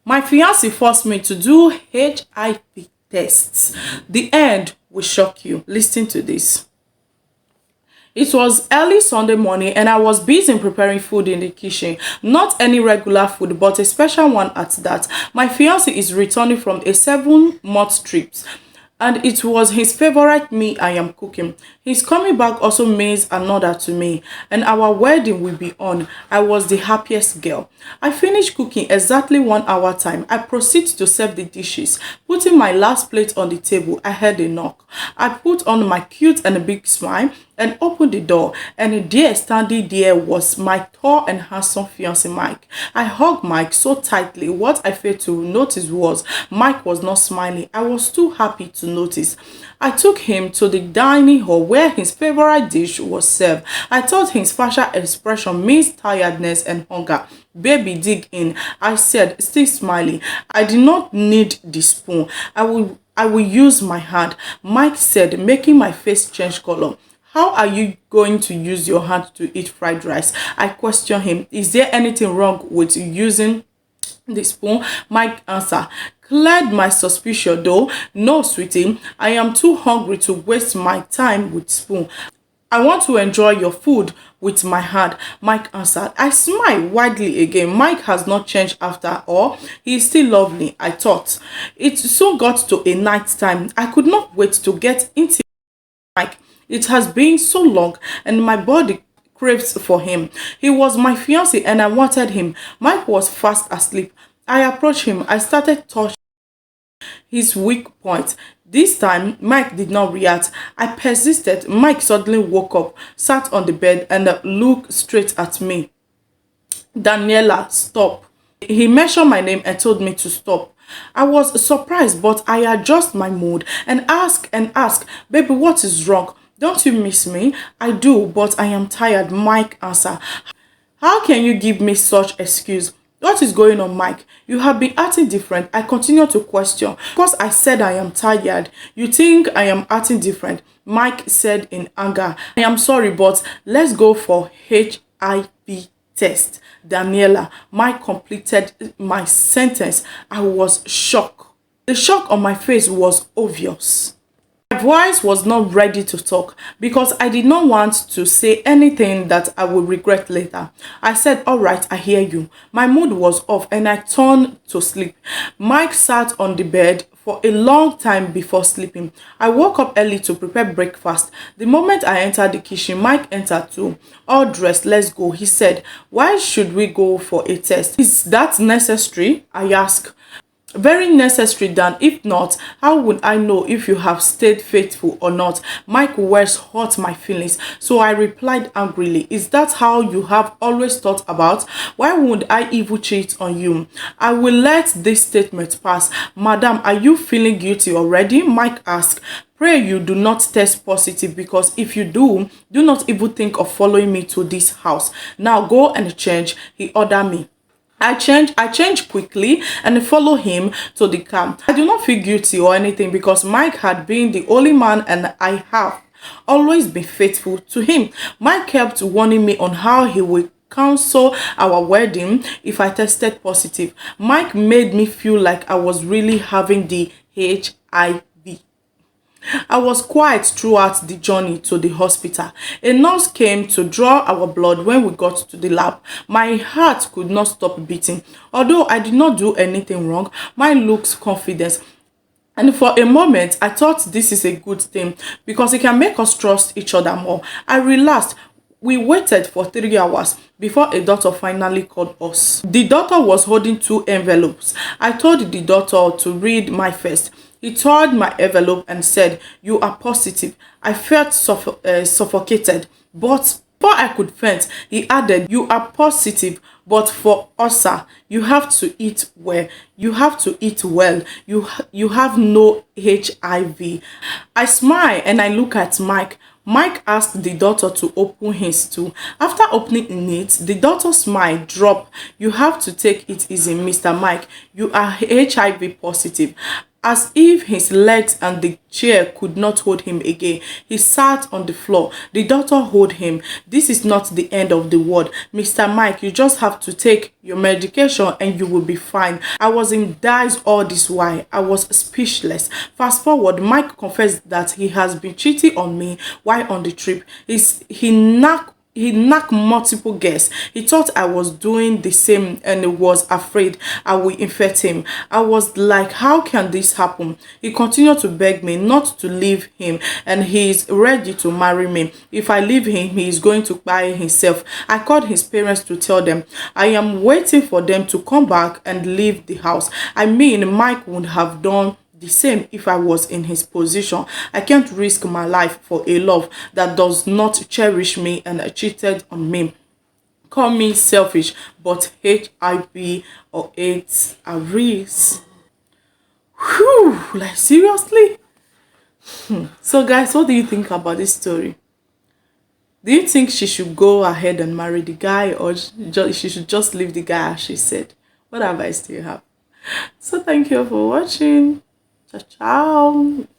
My fiance forced me to do HIV tests. The end will shock you. Listen to this. It was early Sunday morning and I was busy preparing food in the kitchen. Not any regular food, but a special one at that. My fiance is returning from a 7 month trip and it was his favorite meal I am cooking. His coming back also means another to me, and our wedding will be on. I was the happiest girl. I finished cooking exactly 1 hour time. I proceed to serve the dishes. Putting my last plate on the table, I heard a knock. I put on my cute and big smile and opened the door, and there, standing there, was my tall and handsome fiance Mike. I hugged Mike so tightly. What I failed to notice was Mike was not smiling. I was too happy to notice. I took him to the dining hall where his favorite dish was served. I thought his facial expression means tiredness and hunger. Baby, dig in, I said, still smiling. I did not need the spoon. I will use my hand, Mike said, making my face change color. How are you going to use your hand to eat fried rice? I questioned him. Is there anything wrong with using the spoon? Mike answered. Cleared my suspicion though. No, sweetie, I am too hungry to waste my time with spoon. I want to enjoy your food with my hand, Mike answered. I smiled widely again. Mike has not changed after all. He is still lovely, I thought. It soon got to a night time. I could not wait to get into Mike. It has been so long and my body craves for him. He was my fiancé and I wanted him. Mike was fast asleep. I approached him. I started touching his weak point. This time, Mike did not react. I persisted. Mike suddenly woke up, sat on the bed and looked straight at me. Daniela, stop. He mentioned my name and told me to stop. I was surprised, but I adjust my mood and ask, baby, what is wrong? Don't you miss me? I do, but I am tired, Mike answered. How can you give me such excuse? What is going on, Mike? You have been acting different. I continue to question. Because I said I am tired, you think I am acting different, Mike said in anger. I am sorry, but let's go for HIV test. Daniela, Mike completed my sentence. I was shocked. The shock on my face was obvious. My voice was not ready to talk because I did not want to say anything that I would regret later. I said, all right, I hear you. My mood was off and I turned to sleep. Mike sat on the bed for a long time before sleeping. I woke up early to prepare breakfast. The moment I entered the kitchen, Mike entered too. All dressed, let's go, he said. Why should we go for a test? Is that necessary? I asked. Very necessary, Dan. If not, how would I know if you have stayed faithful or not? Mike's words hurt my feelings, so I replied angrily. Is that how you have always thought about? Why would I even cheat on you? I will let this statement pass. Madam, are you feeling guilty already? Mike asked. Pray you do not test positive, because if you do not even think of following me to this house. Now go and change, he ordered me. I changed quickly and followed him to the car. I do not feel guilty or anything because Mike had been the only man and I have always been faithful to him. Mike kept warning me on how he would cancel our wedding if I tested positive. Mike made me feel like I was really having the HIV. I was quiet throughout the journey to the hospital. A nurse came to draw our blood when we got to the lab. My heart could not stop beating. Although I did not do anything wrong, mine looks confident. And for a moment, I thought this is a good thing because it can make us trust each other more. I relaxed. We waited for 3 hours before a doctor finally called us. The doctor was holding 2 envelopes. I told the doctor to read my first. He tore my envelope and said, you are positive. I felt suffocated, but before I could faint, he added, you are positive, but for ulcer, you have to eat well. You have to eat well. You have no HIV. I smile and I look at Mike. Mike asked the doctor to open his too. After opening it, the doctor's smile dropped. You have to take it easy, Mr. Mike. You are HIV positive. As if his legs and the chair could not hold him again, he sat on the floor. The doctor told him, "This is not the end of the world. Mr. Mike, you just have to take your medication and you will be fine." I was in dice all this while. I was speechless. Fast forward, Mike confessed that he has been cheating on me while on the trip. He knocked multiple guests. He thought I was doing the same and he was afraid I would infect him. I was like, how can this happen? He continued to beg me not to leave him and he is ready to marry me. If I leave him, he is going to buy himself. I called his parents to tell them. I am waiting for them to come back and leave the house. I mean, Mike would have done the same if I was in his position. I can't risk my life for a love that does not cherish me and cheated on me. Call me selfish, but HIV or AIDS are real. Whew, like seriously? So guys, what do you think about this story? Do you think she should go ahead and marry the guy, or she should just leave the guy as she said? What advice do you have? So thank you for watching. Ciao, ciao.